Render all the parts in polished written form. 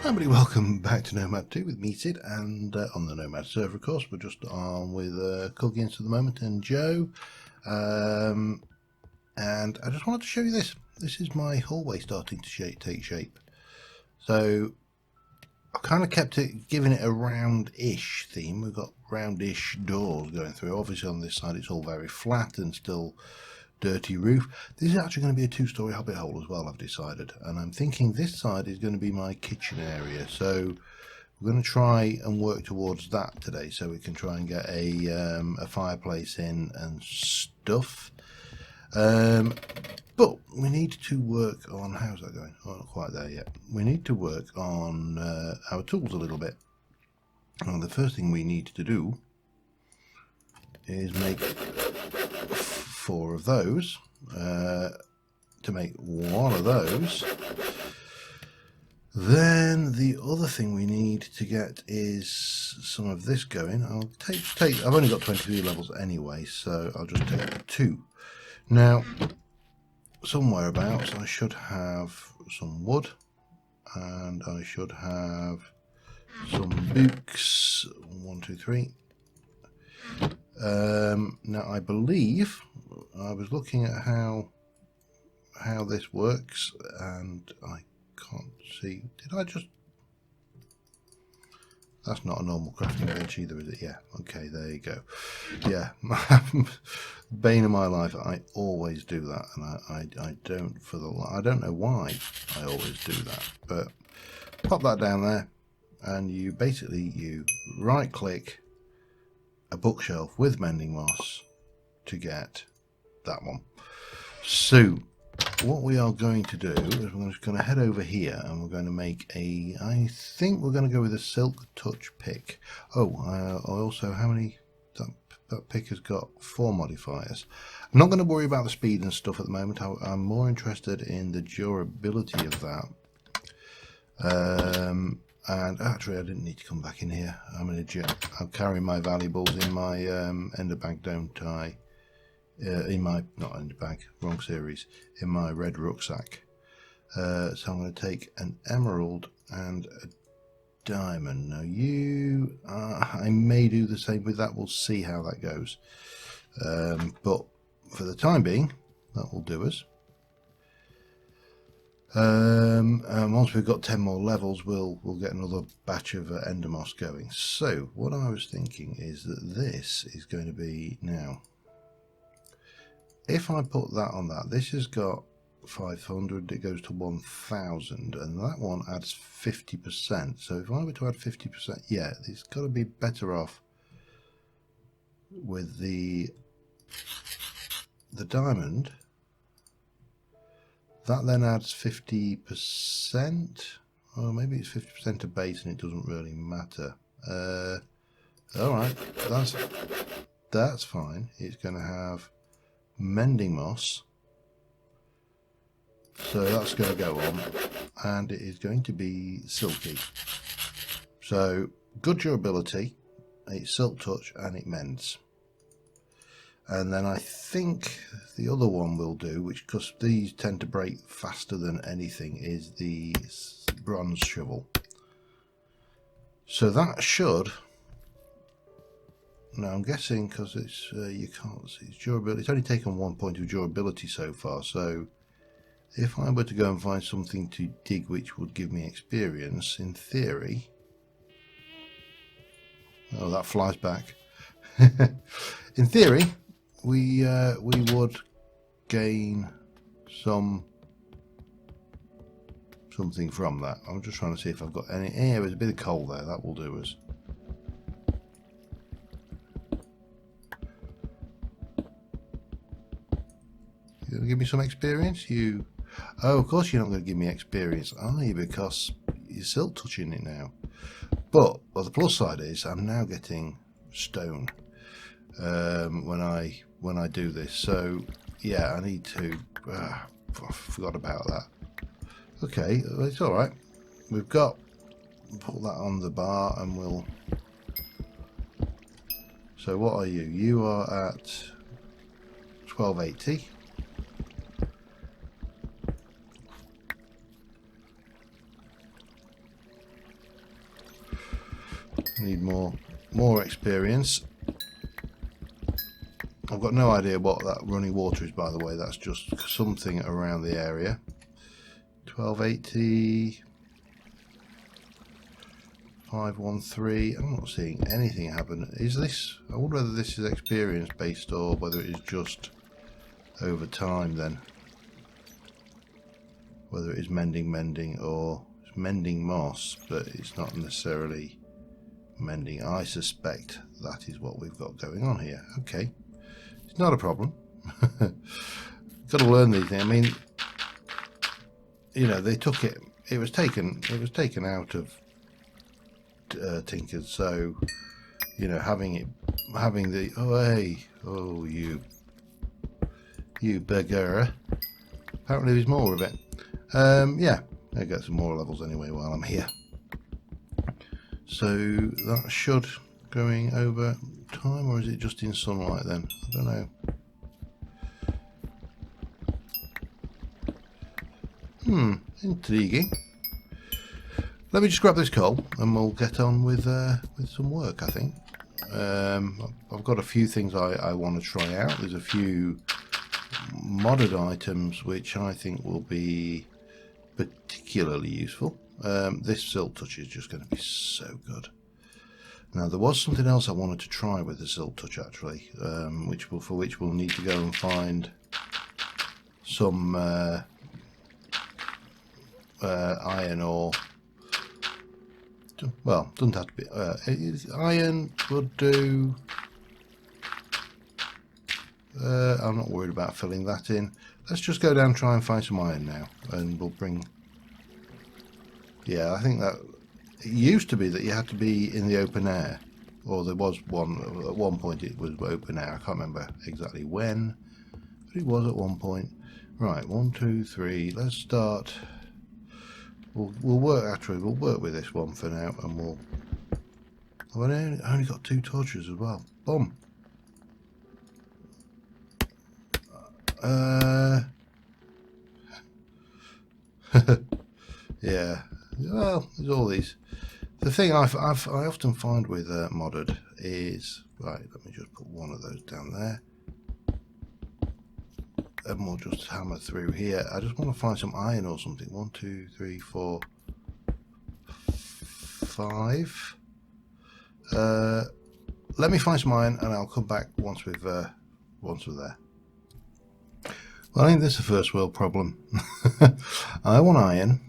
Everybody, welcome back to Nomad 2 with me, Sid, and on the Nomad server, of course. We're just on with Cookins for the moment and Joe. And I just wanted to show you this. This is my hallway starting to take shape. So I kind of kept it, giving it a round-ish theme. We've got roundish doors going through. Obviously on this side it's all very flat and still dirty roof. This is actually going to be a two-story hobbit hole as well, I've decided, and I'm thinking this side is going to be my kitchen area, so we're going to try and work towards that today, so we can try and get a fireplace in and stuff. But we need to work on, how's that going? Oh, not quite there yet. We need to work on our tools a little bit. And the first thing we need to do is make 4 of those, to make 1 of those. Then the other thing we need to get is some of this going. I'll take I've only got 23 levels anyway, so I'll just take 2. Now, somewhere abouts I should have some wood, and I should have some books. 1, 2, 3. Now I believe I was looking at how this works, and I can't see. Did I just? That's not a normal crafting bench either, is it? Yeah. Okay, there you go. Yeah, bane of my life. I always do that, and I don't I don't know why I always do that. But pop that down there, and you right click a bookshelf with mending moss to get that one. So what we are going to do is we're just going to head over here, and we're going to make I think we're going to go with a silk touch pick. Also, how many, that pick has got 4 modifiers. I'm not going to worry about the speed and stuff at the moment. I'm more interested in the durability of that. And actually I didn't need to come back in here. I'm an idiot. I'll carry my valuables in my ender bag, don't I? In my, not ender bag, wrong series, in my red rucksack. So I'm going to take an emerald and a diamond. Now I may do the same with that. We'll see how that goes. But for the time being, that will do us. And once we've got 10 more levels, we'll get another batch of ender moss going. So what I was thinking is that this is going to be, now if I put that on that, this has got 500, it goes to 1000, and that one adds 50%. So if I were to add 50%, yeah, it's got to be better off with the diamond. That then adds 50%. Oh, maybe it's 50% of base and it doesn't really matter. Alright, that's fine. It's going to have mending moss. So that's going to go on. And it is going to be silky. So, good durability. It's silk touch and it mends. And then I think the other one will do, which, because these tend to break faster than anything, is the bronze shovel. So that should, now I'm guessing, because it's you can't see its durability, it's only taken 1 point of durability so far. So if I were to go and find something to dig which would give me experience, in theory, oh, that flies back. In theory, we would gain something from that. I'm just trying to see if I've got any. Yeah, there's a bit of coal there. That will do us. You gonna give me some experience? You? Oh, of course you're not going to give me experience, are you? Because you're still touching it now. But well, the plus side is I'm now getting stone when I do this. So yeah, I need to. I forgot about that. Okay, it's all right. We've got, put that on the bar, and we'll. So what are you? You are at 1280. Need more experience. I've got no idea what that running water is, by the way. That's just something around the area. 1280. 513. I'm not seeing anything happen. Is this? I wonder whether this is experience based or whether it is just over time then. Whether it is mending or it's mending moss, but it's not necessarily mending. I suspect that is what we've got going on here. Okay. It's not a problem. Got to learn these things. I mean, you know, they took it. It was taken out of Tinker's. So, you know, having the you beggar. Apparently, there's more of it. Yeah, I'll get some more levels anyway while I'm here. So that should going over time, or is it just in sunlight then? I don't know. Intriguing. Let me just grab this coal and we'll get on with some work, I think. I've got a few things I want to try out. There's a few modded items which I think will be particularly useful. This Silk Touch is just going to be so good. Now there was something else I wanted to try with the Silk Touch actually, for which we'll need to go and find some iron ore. Well, doesn't have to be. Iron would do. I'm not worried about filling that in. Let's just go down and try and find some iron now, and we'll bring. Yeah, I think that it used to be that you had to be in the open air, or there was one at one point. It was open air. I can't remember exactly when, but it was at one point. Right, 1, 2, 3. Let's start. We'll work. Actually, we'll work with this one for now, and we'll. Oh, I only got 2 torches as well. Boom. Yeah. Well, there's all these. The thing I often find with modded is right. Let me just put one of those down there, and we'll just hammer through here. I just want to find some iron or something. 1, 2, 3, 4, 5. Let me find some iron, and I'll come back once we're there. Well, I think this is a first world problem. I want iron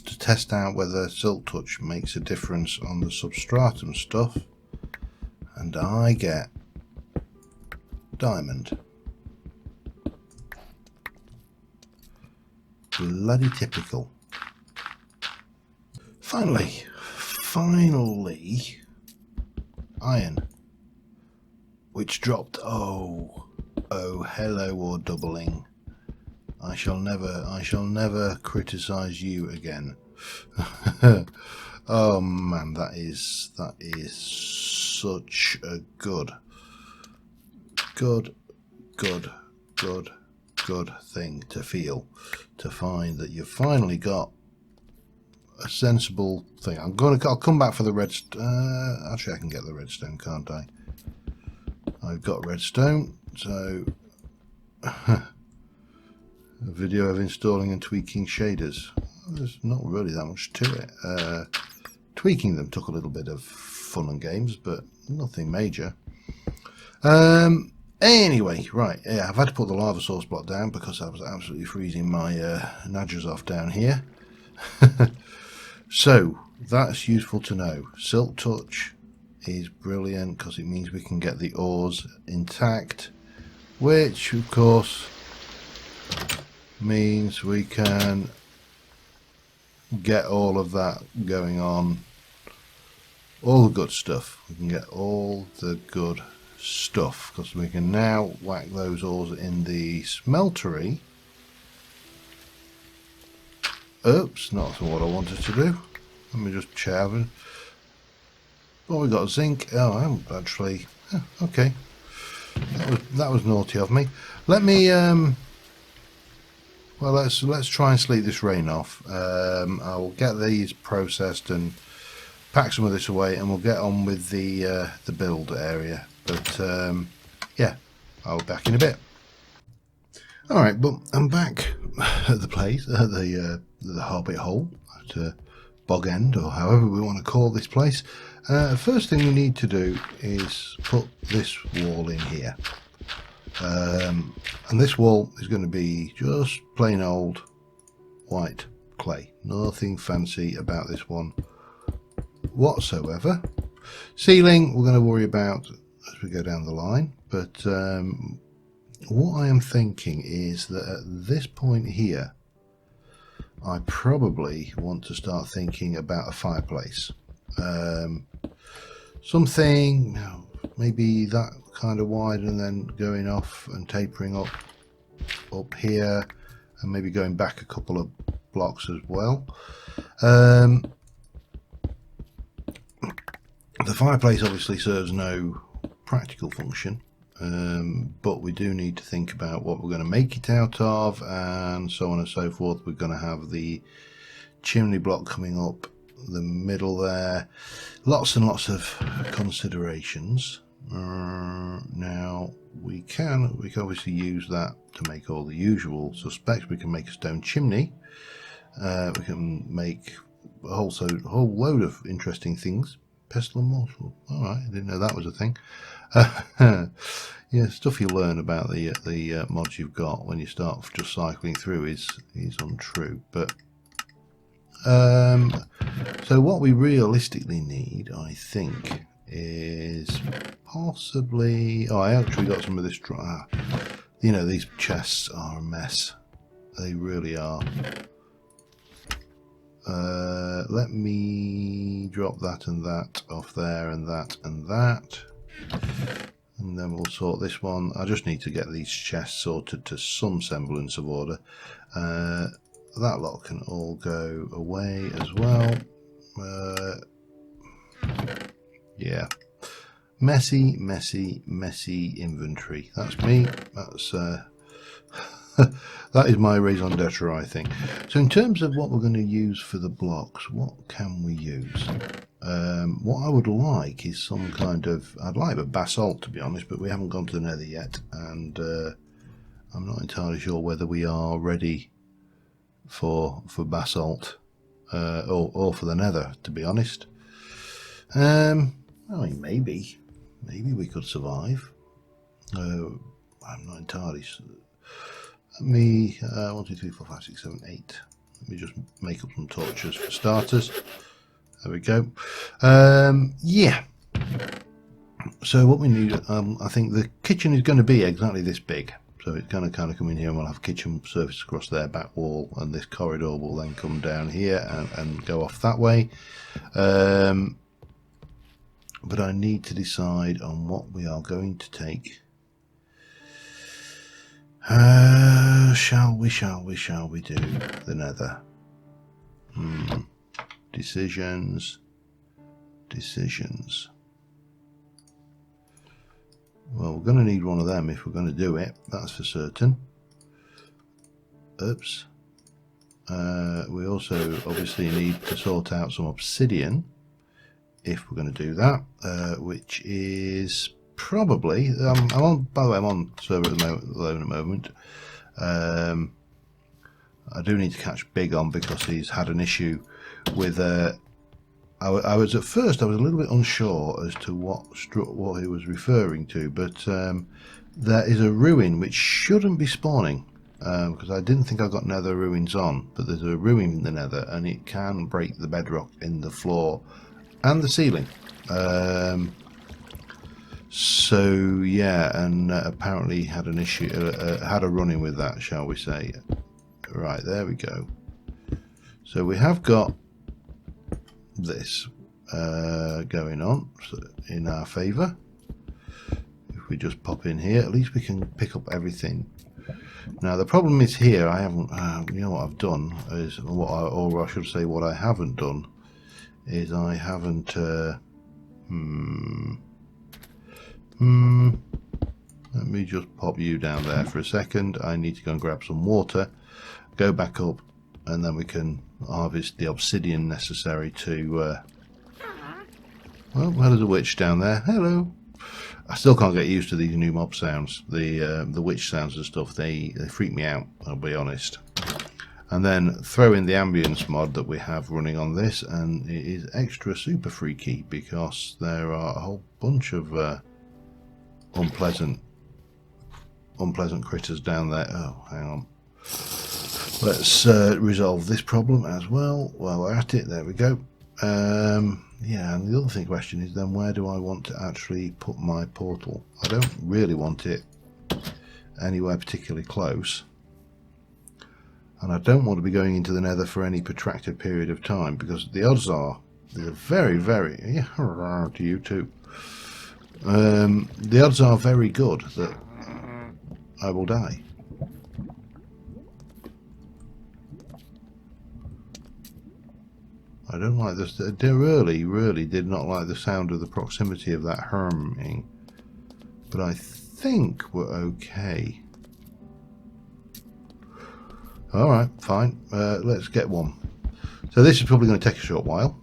to test out whether Silk Touch makes a difference on the substratum stuff, and I get diamond. Bloody typical. Finally, iron, which dropped. Oh, hello or doubling. I shall never criticize you again. Oh man, that is such a good thing to feel, to find that you've finally got a sensible thing. I'll come back for the redstone. Actually, I can get the redstone, can't I? I've got redstone, so a video of installing and tweaking shaders. There's not really that much to it. Tweaking them took a little bit of fun and games, but nothing major. Anyway, right, yeah, I've had to put the lava source block down because I was absolutely freezing my nadgers off down here. So that's useful to know. Silk Touch is brilliant because it means we can get the ores intact, which of course means we can get all of that going on, all the good stuff. We can get all the good stuff because we can now whack those ores in the smeltery. Oops, not what I wanted to do. Let me just check. Oh, we got zinc. Oh, I haven't actually. Okay, that was naughty of me. Let me. Well, let's try and sleep this rain off. I will get these processed and pack some of this away and we'll get on with the build area. But yeah, I'll be back in a bit. Alright, but I'm back at the place, the hobbit hole at Bog End, or however we want to call this place. First thing we need to do is put this wall in here. And this wall is going to be just plain old white clay. Nothing fancy about this one whatsoever. Ceiling we're going to worry about as we go down the line, but what I am thinking is that at this point here I probably want to start thinking about a fireplace. Something maybe that kind of wide and then going off and tapering up here, and maybe going back a couple of blocks as well. The fireplace obviously serves no practical function, but we do need to think about what we're going to make it out of and so on and so forth. We're going to have the chimney block coming up the middle there. Lots and lots of considerations. Now we can obviously use that to make all the usual suspects. We can make a stone chimney. We can make a whole load of interesting things. Pestle and mortar. All right, I didn't know that was a thing. Yeah, stuff you learn about the mods you've got when you start just cycling through is untrue. But so what we realistically need, I think, is possibly. Oh, I actually got some of this. You know, these chests are a mess. They really are. Let me drop that and that off there, and that and that, and then we'll sort this one. I just need to get these chests sorted to some semblance of order. That lot can all go away as well. Yeah, messy inventory. That's me. That's that is my raison d'etre, I think. So in terms of what we're going to use for the blocks, what can we use? What I would like is some kind of, I'd like a basalt, to be honest, but we haven't gone to the Nether yet, and I'm not entirely sure whether we are ready for basalt or for the Nether, to be honest. I mean, maybe we could survive. I'm not entirely sure. Let me 1, 2, 3, 4, 5, 6, 7, 8. Let me just make up some torches for starters. There we go. Yeah. So what we need, I think the kitchen is going to be exactly this big. So it's going to kind of come in here, and we'll have kitchen surface across their back wall, and this corridor will then come down here and go off that way. But I need to decide on what we are going to take. Shall we do the Nether? Decisions. Well, we're going to need one of them if we're going to do it, that's for certain. Oops. We also obviously need to sort out some obsidian if we're going to do that, which is probably, I'm on, by the way, I'm on server at the moment. I do need to catch Big on because he's had an issue with I was at first I was a little bit unsure as to what he was referring to, but there is a ruin which shouldn't be spawning, because I didn't think I got Nether ruins on, but there's a ruin in the Nether and it can break the bedrock in the floor and the ceiling. So yeah, and apparently had an issue, had a run-in with that, shall we say. Right, there we go. So we have got this going on in our favour. If we just pop in here, at least we can pick up everything. Now the problem is here, I haven't, you know what I've done is, or I should say what I haven't done, is I haven't, let me just pop you down there for a second. I need to go and grab some water, go back up, and then we can harvest the obsidian necessary to well, there's a witch down there. Hello. I still can't get used to these new mob sounds. The witch sounds and stuff. They freak me out, I'll be honest. And then throw in the ambience mod that we have running on this, and it is extra super freaky because there are a whole bunch of unpleasant critters down there. Oh, hang on. Let's resolve this problem as well while we're at it. There we go. Yeah, and the other question is then where do I want to actually put my portal? I don't really want it anywhere particularly close. And I don't want to be going into the Nether for any protracted period of time, because the odds are, they're very, very, yeah, to you too. The odds are very good that I will die. I don't like this. They really did not like the sound of the proximity of that humming. But I think we're okay. Alright, fine. Let's get one. So this is probably going to take a short while.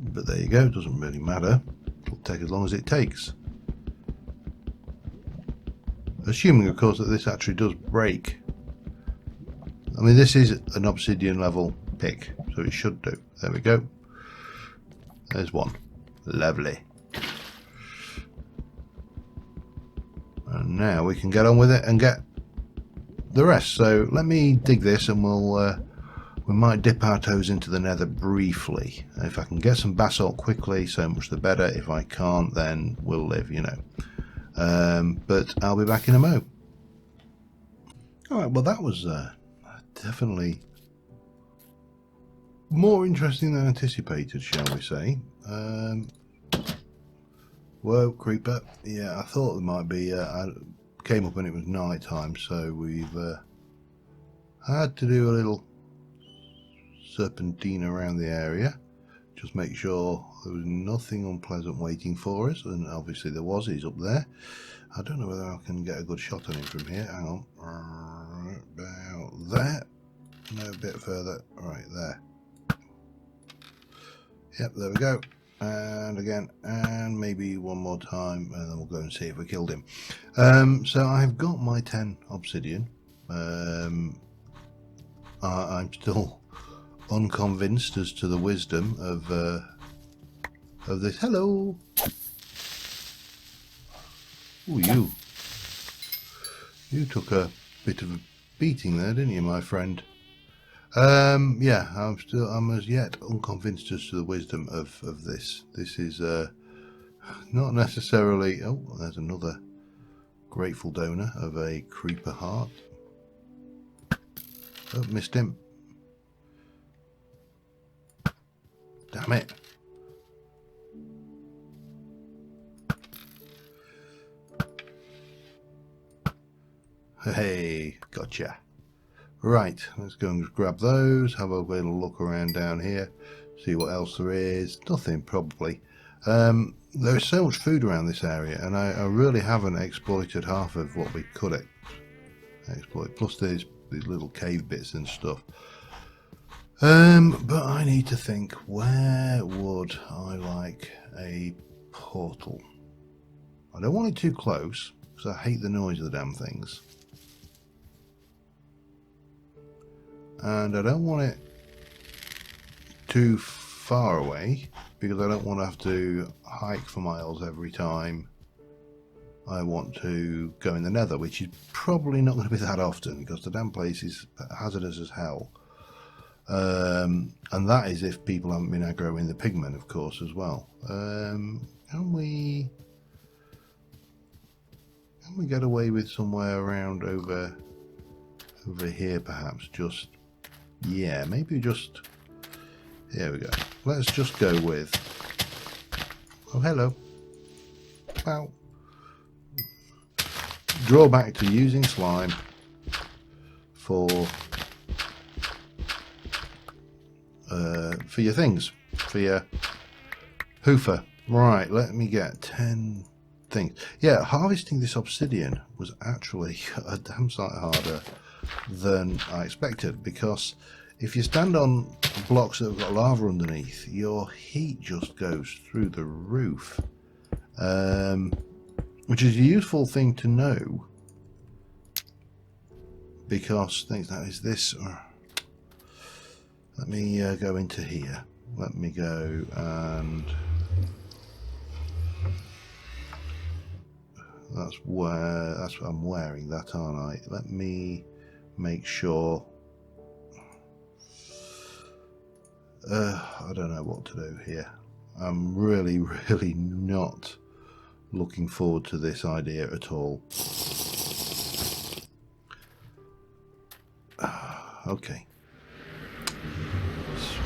But there you go. It doesn't really matter. It'll take as long as it takes. Assuming, of course, that this actually does break. I mean, this is an obsidian level pick, so it should do. There we go. There's one. Lovely. And now we can get on with it and get the rest. So let me dig this, and we might dip our toes into the Nether briefly. If I can get some basalt quickly, so much the better. If I can't, then we'll live, you know. But I'll be back in a mo. Alright, well that was definitely more interesting than anticipated, shall we say. Whoa, creeper. Yeah, I thought there might be. I came up when it was night time, so we've had to do a little serpentine around the area. Just make sure there was nothing unpleasant waiting for us, and obviously there was. He's up there. I don't know whether I can get a good shot on him from here. Hang on. About there. No, a bit further. Right there. Yep, there we go. And again, and maybe one more time, and then we'll go and see if we killed him. So I've got my 10 obsidian. I'm still unconvinced as to the wisdom of this. Hello. Ooh, you took a bit of a beating there, didn't you, my friend? Yeah, I'm as yet unconvinced as to the wisdom of this. This is not necessarily. Oh, there's another grateful donor of a creeper heart. Oh, missed him. Damn it. Hey, gotcha. Right, let's go and grab those, have a little look around down here, see what else there is. Nothing, probably. There's so much food around this area, and I really haven't exploited half of what we could exploit. Plus these little cave bits and stuff. But I need to think, where would I like a portal? I don't want it too close, because I hate the noise of the damn things. And I don't want it too far away, because I don't want to have to hike for miles every time I want to go in the Nether, which is probably not going to be that often, because the damn place is hazardous as hell. And that is if people haven't been aggroing the pigmen, of course, as well. Can we get away with somewhere around over here, perhaps? Just, yeah, maybe just, here we go. Let's just go with, oh, hello. Wow. Drawback to using slime for your things, for your hoofer. Right, let me get 10 things. Yeah, harvesting this obsidian was actually a damn sight harder than I expected, because if you stand on blocks that have got lava underneath, your heat just goes through the roof, which is a useful thing to know, because things like this. Let me go into here. Let me go and that's what I'm wearing, that, aren't I? Let me make sure. I don't know what to do here. I'm really not looking forward to this idea at all. Okay.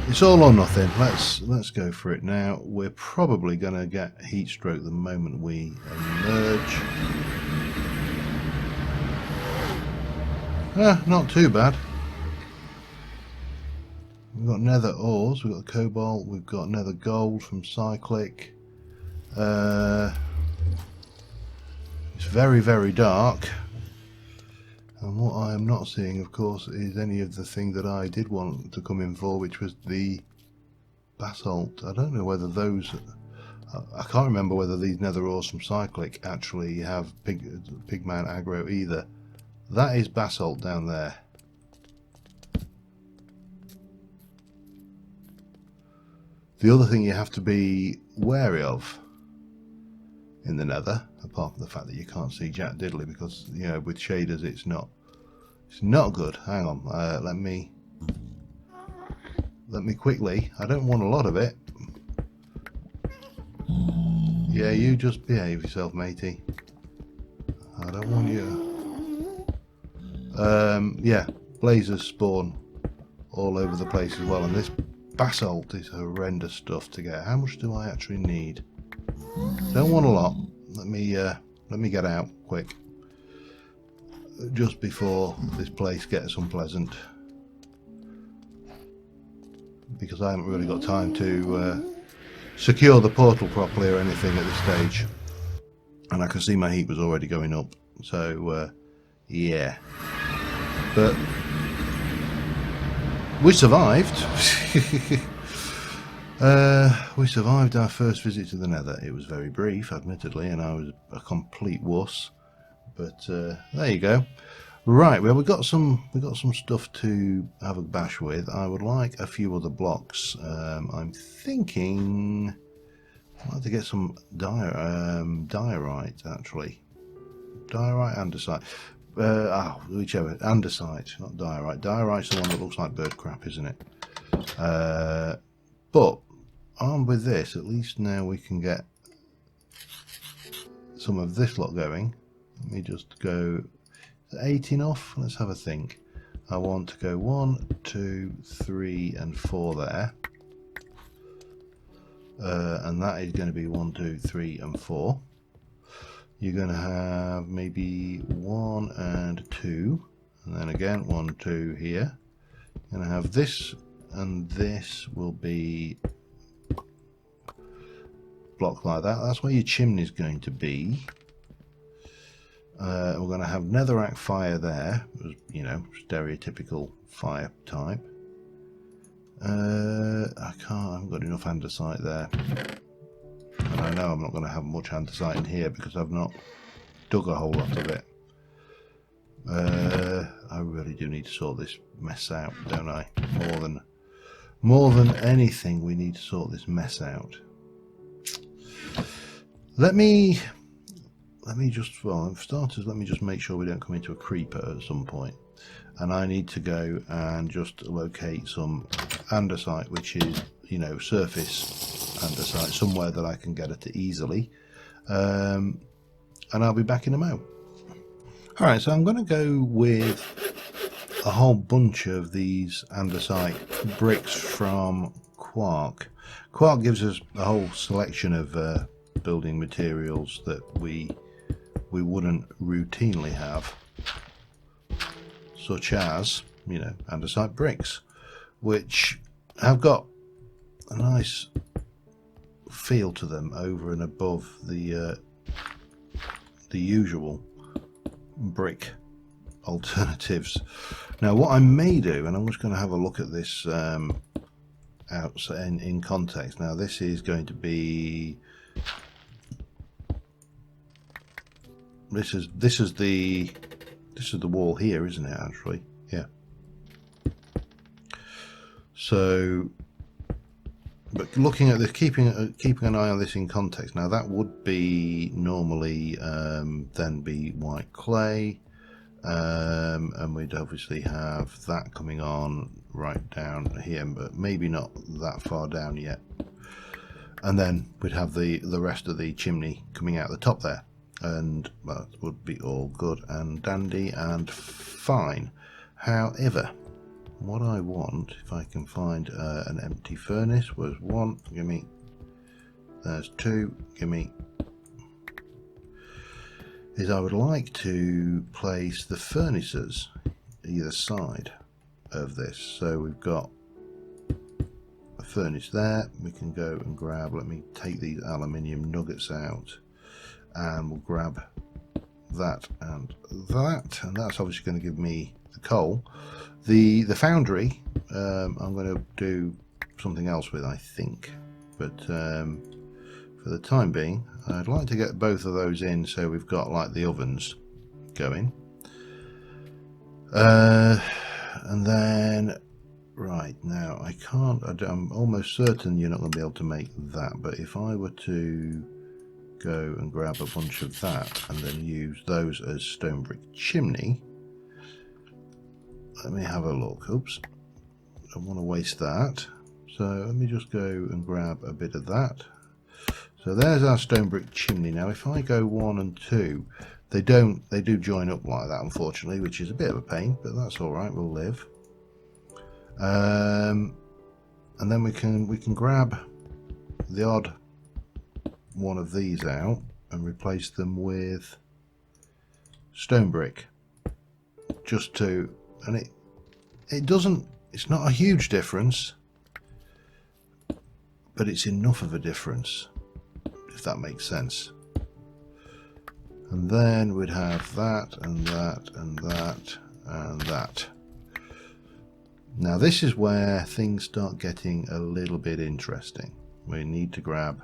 It's all or nothing. Let's go for it now. We're probably going to get heat stroke the moment we emerge. Not too bad. We've got nether ores, we've got cobalt, we've got nether gold from cyclic. It's very dark. And what I am not seeing, of course, is any of the thing that I did want to come in for, which was the basalt. I don't know whether those... I can't remember whether these nether ores from cyclic actually have pigman aggro either. That is basalt down there. The other thing you have to be wary of in the nether, apart from the fact that you can't see jack diddly, because, you know, with shaders it's not good. Hang on, let me quickly, I don't want a lot of it. Yeah, you just behave yourself, matey. I don't want you. Yeah, blazers spawn all over the place as well, and this basalt is horrendous stuff to get. How much do I actually need? Don't want a lot. Let me get out quick, just before this place gets unpleasant, because I haven't really got time to secure the portal properly or anything at this stage, and I can see my heat was already going up. So yeah, but we survived. We survived our first visit to the nether. It was very brief, admittedly, and I was a complete wuss, but there you go. Right, well, we've got some stuff to have a bash with. I would like a few other blocks. I'm thinking I'd like to get some diorite, actually. Diorite, andesite. Whichever. Andesite, not diorite. Diorite's the one that looks like bird crap, isn't it? But armed with this, at least now we can get some of this lot going. Let me just go 8 enough. Let's have a think. I want to go 1, 2, 3, and 4 there. And that is going to be 1, 2, 3, and 4. You're going to have maybe 1 and 2, and then again 1, 2 here. You're going to have this, and this will be blocked like that. That's where your chimney is going to be. We're going to have netherrack fire there, you know, stereotypical fire type. I haven't got enough andesite there. And I know I'm not going to have much andesite in here because I've not dug a whole lot of it. I really do need to sort this mess out, don't I? More than anything, we need to sort this mess out. Let me just, well, for starters, let me just make sure we don't come into a creeper at some point. And I need to go and just locate some andesite, which is, you know, surface andesite, somewhere that I can get it to easily. And I'll be back in a mo. Alright, so I'm going to go with a whole bunch of these andesite bricks from Quark. Quark gives us a whole selection of building materials that we wouldn't routinely have, such as, you know, andesite bricks, which have got a nice feel to them over and above the usual brick alternatives. Now what I may do, and I'm just going to have a look at this out in context. Now this is going to be, this is the wall here, isn't it, actually? Yeah. So, but looking at this, keeping an eye on this in context. Now that would be normally then be white clay, and we'd obviously have that coming on right down here, but maybe not that far down yet. And then we'd have the rest of the chimney coming out the top there, and that would be all good and dandy and fine. However, what I want, if I can find an empty furnace, was one, give me, there's two, give me, is I would like to place the furnaces either side of this. So we've got a furnace there, we can go and grab, let me take these aluminium nuggets out, and we'll grab that, and that's obviously going to give me the coal. The foundry, I'm going to do something else with, I think, but for the time being, I'd like to get both of those in, so we've got like the ovens going. And then, right, now I can't, I'm almost certain you're not going to be able to make that, but if I were to go and grab a bunch of that and then use those as stone brick chimney, let me have a look. Oops, I don't want to waste that, so let me just go and grab a bit of that. So there's our stone brick chimney. Now if I go 1 and 2, they do join up like that, unfortunately, which is a bit of a pain, but that's all right, we'll live. And then we can grab the odd one of these out and replace them with stone brick, just to, and it doesn't, it's not a huge difference, but it's enough of a difference, if that makes sense. And then we'd have that and that and that and that. Now this is where things start getting a little bit interesting. We need to grab,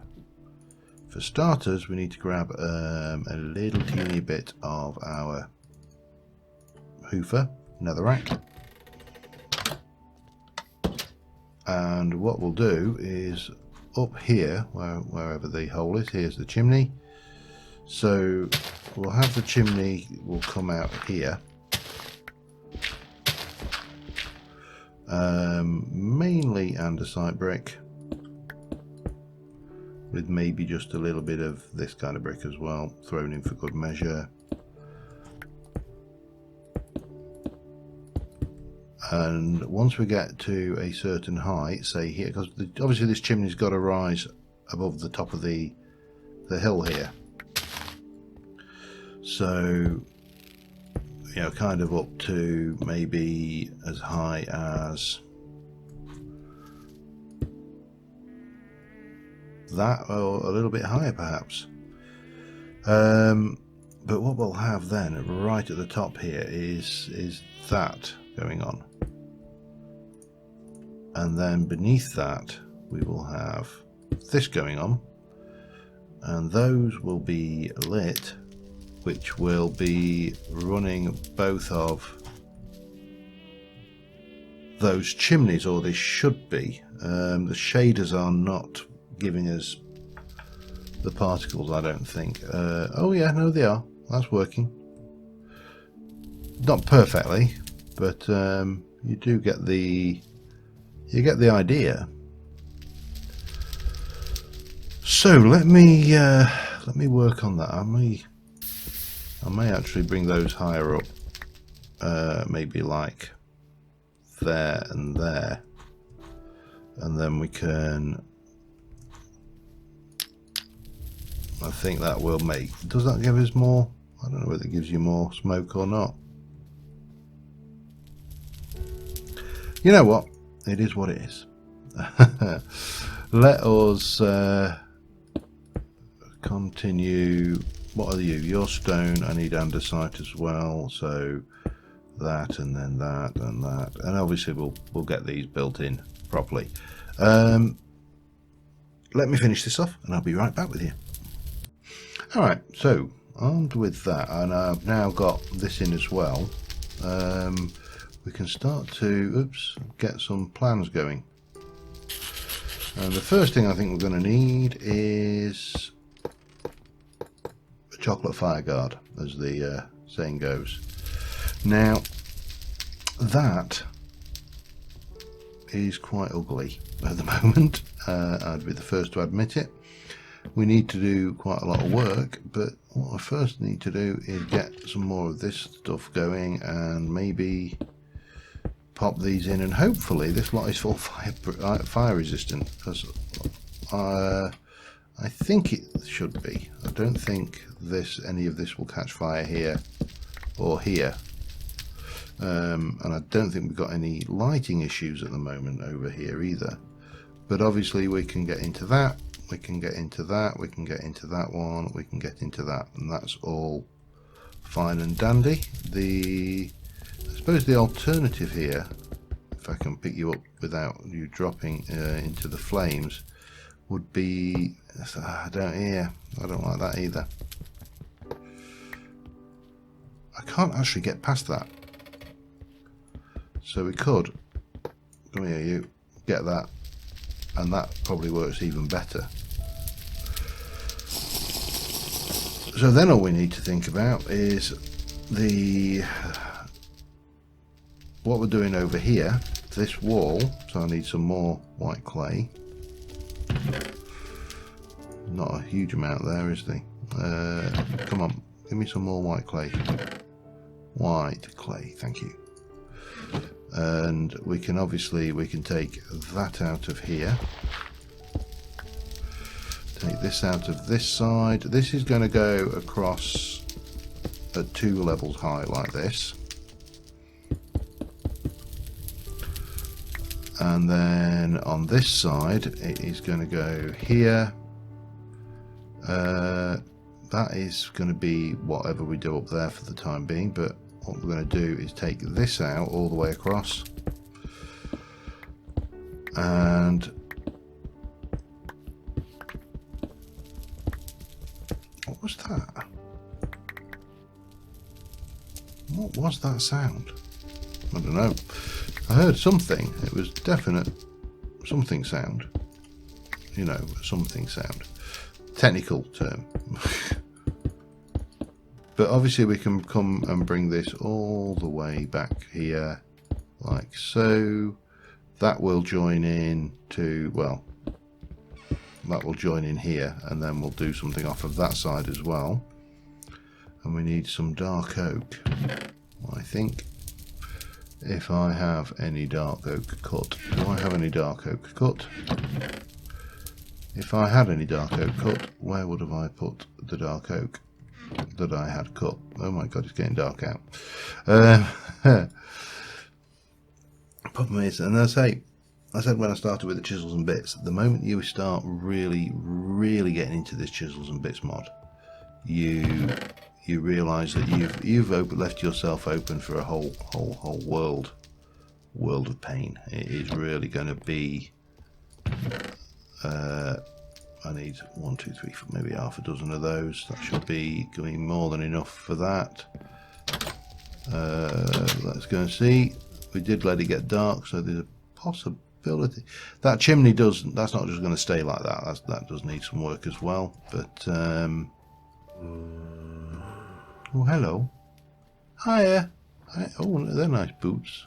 for starters, we need to grab a little teeny bit of our hoofer, netherrack. And what we'll do is up here, wherever the hole is, here's the chimney. So we'll have the chimney will come out here. Mainly andesite brick, with maybe just a little bit of this kind of brick as well, thrown in for good measure. And once we get to a certain height, say here, because obviously this chimney's got to rise above the top of the hill here, so you know, kind of up to maybe as high as that, or a little bit higher perhaps. But what we'll have then right at the top here is that going on, and then beneath that we will have this going on, and those will be lit, which will be running both of those chimneys, or they should be. The shaders are not giving us the particles, I don't think. Oh yeah, no, they are. That's working. Not perfectly, but you do get the idea. So let me work on that. I may actually bring those higher up, maybe like there and there, and then we can, I think that will make, does that give us more? I don't know whether it gives you more smoke or not. You know what, it is what it is. Let us continue. What are you? Your stone. I need andesite as well, so that, and then that, and that, and obviously we'll get these built in properly. Let me finish this off and I'll be right back with you. Alright, so armed with that, and I've now got this in as well, we can start to get some plans going. And the first thing I think we're going to need is a chocolate fire guard, as the saying goes. Now that is quite ugly at the moment. I'd be the first to admit it. We need to do quite a lot of work, but what I first need to do is get some more of this stuff going and maybe pop these in, and hopefully this lot is full fire resistant, because I think it should be. I don't think any of this will catch fire here or here. And I don't think we've got any lighting issues at the moment over here either. But obviously we can get into that, we can get into that, we can get into that one, we can get into that, and that's all fine and dandy. I suppose the alternative here, if I can pick you up without you dropping into the flames, would be, I don't like that either. I can't actually get past that. So we could, come here you, get that, and that probably works even better. So then all we need to think about is what we're doing over here, this wall. So I need some more white clay. Not a huge amount there, is there? Come on, give me some more white clay. White clay, thank you. And we can take that out of here, take this out of this side. This is going to go across at 2 levels high like this, and then on this side it is going to go here. That is going to be whatever we do up there for the time being, but what we're going to do is take this out all the way across, and what was that? What was that sound? I don't know. I heard something. It was definite something sound. You know, something sound. Technical term. But obviously we can come and bring this all the way back here, like so. That will join in to, well, that will join in here, and then we'll do something off of that side as well. And we need some dark oak, I think. If I have any dark oak cut. Do I have any dark oak cut? If I had any dark oak cut, where would have I put the dark oak that I had cut? Oh my god, it's getting dark out. Problem is, and I said when I started with the chisels and bits, the moment you start really getting into this chisels and bits mod, you realise that you've left yourself open for a whole world of pain. It is really going to be. I need 1, 2, 3, 4, maybe half a dozen of those. That should be going more than enough for that. Let's go and see. We did let it get dark, so there's a possibility that chimney that's not just going to stay like that. That does need some work as well. But oh, hello. Hiya. Oh, they're nice boots.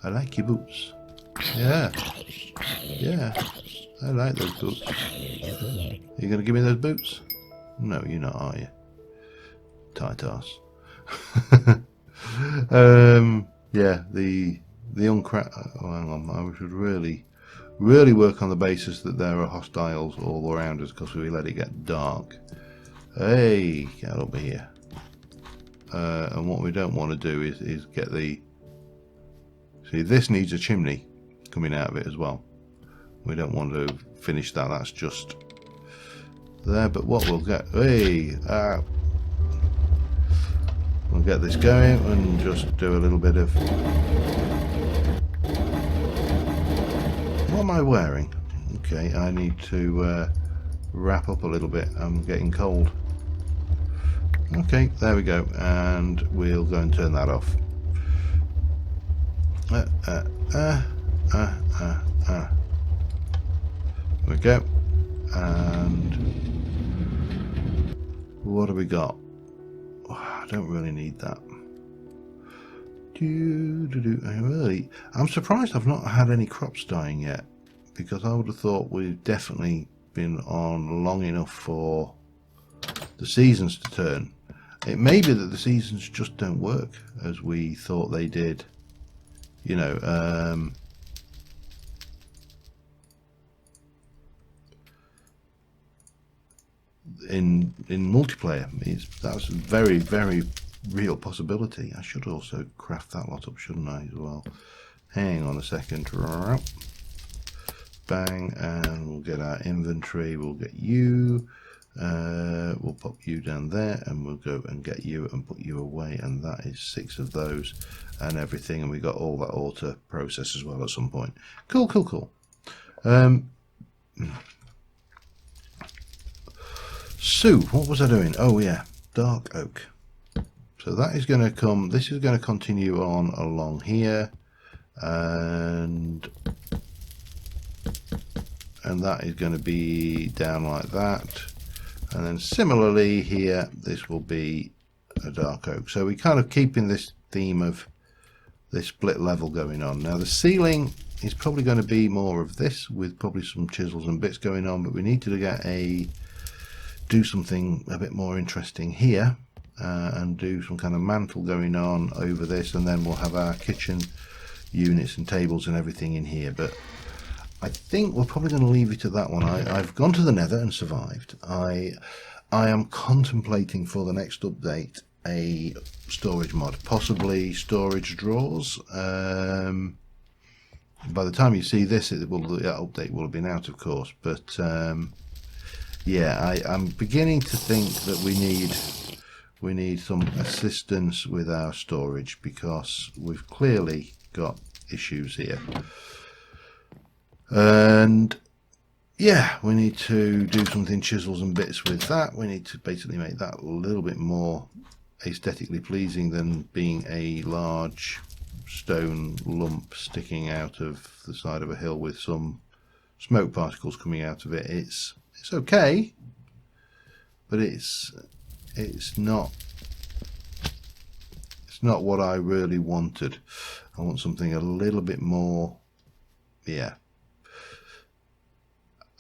I like your boots. Yeah. I like those boots. You gonna give me those boots? No, you're not, are you? Tight ass. Yeah, the uncracked. Oh, hang on. I should really work on the basis that there are hostiles all around us, because we let it get dark. Hey, get over here. And what we don't want to do is get the. See, this needs a chimney coming out of it as well. We don't want to finish that. That's just there. But what we'll get. Hey, we'll get this going and just do a little bit of... What am I wearing? Okay, I need to wrap up a little bit. I'm getting cold. Okay, there we go, and we'll go and turn that off. There we go. And what do we got? Oh, I don't really need that. I'm surprised I've not had any crops dying yet, because I would have thought we've definitely been on long enough for the seasons to turn. It may be that the seasons just don't work as we thought they did, you know. In multiplayer, that's a very, very real possibility. I should also craft that lot up, shouldn't I, as well? Hang on a second. Bang, and we'll get our inventory. We'll get you. We'll pop you down there, and we'll go and get you and put you away, and that is 6 of those and everything, and we got all that auto process as well at some point. Cool. So what was I doing? Oh yeah, dark oak. So that is going to come, this is going to continue on along here, and that is going to be down like that, and then similarly here this will be a dark oak. So we're kind of keeping this theme of this split level going on. Now the ceiling is probably going to be more of this, with probably some chisels and bits going on, but we need to do something a bit more interesting here, and do some kind of mantle going on over this, and then we'll have our kitchen units and tables and everything in here. But I think we're probably going to leave it at that one. I've gone to the Nether and survived. I am contemplating for the next update a storage mod, possibly storage drawers. By the time you see this, the update will have been out, of course, but yeah, I'm beginning to think that we need some assistance with our storage, because we've clearly got issues here, and yeah, we need to do something chisels and bits with that. We need to basically make that a little bit more aesthetically pleasing than being a large stone lump sticking out of the side of a hill with some smoke particles coming out of it. It's okay, but it's not what I really wanted. I want something a little bit more. Yeah,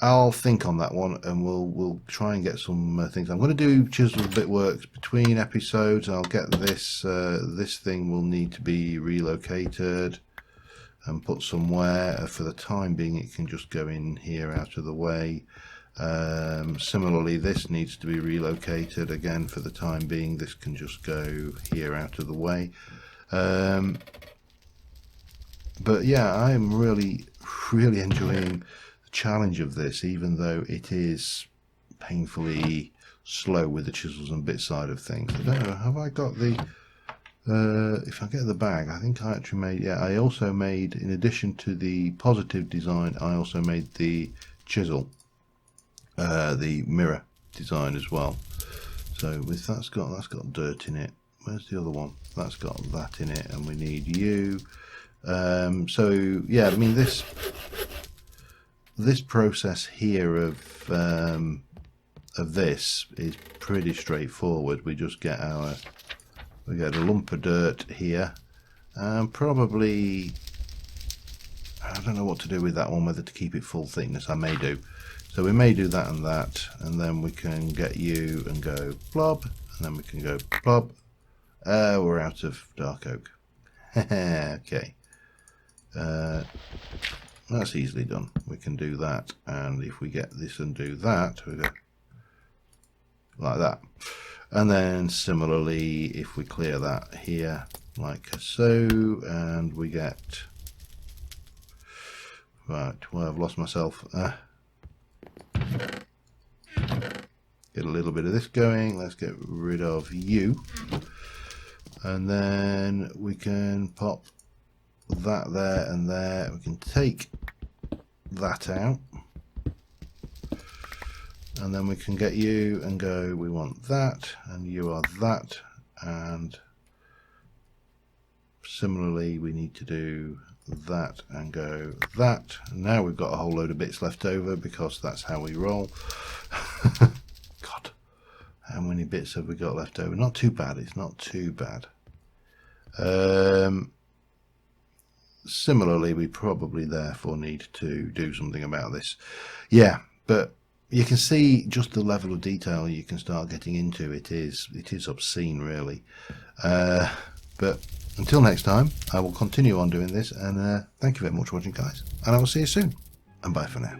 I'll think on that one, and we'll try and get some things. I'm going to do chisel bit works between episodes. I'll get this this thing will need to be relocated and put somewhere. For the time being, it can just go in here out of the way. Similarly, this needs to be relocated again. For the time being, this can just go here out of the way. But yeah, I'm really enjoying the challenge of this, even though it is painfully slow with the chisels and bit side of things. I don't know, have I got the if I get the bag, I think I actually made, yeah, I also made, in addition to the positive design, I also made the chisel, the mirror design as well. So with that's got dirt in it. Where's the other one? That's got that in it, and we need you. So yeah, I mean this process here of this is pretty straightforward. We just get a lump of dirt here, and probably, I don't know what to do with that one, whether to keep it full thickness. I may do. So we may do that, and then we can get you and go blob, and then we can go blob. We're out of dark oak. Okay. That's easily done. We can do that, and if we get this and do that, we go like that. And then similarly, if we clear that here like so, and we get, right, well, I've lost myself. Get a little bit of this going. Let's get rid of you. And then we can pop that there and there. We can take that out. And then we can get you and go, we want that, and you are that. And similarly, we need to do that and go that. And now we've got a whole load of bits left over because that's how we roll. God, how many bits have we got left over? Not too bad. It's not too bad. Similarly, we probably therefore need to do something about this. Yeah, but you can see just the level of detail you can start getting into. It is obscene, really. But until next time, I will continue on doing this, and thank you very much for watching, guys, and I will see you soon, and bye for now.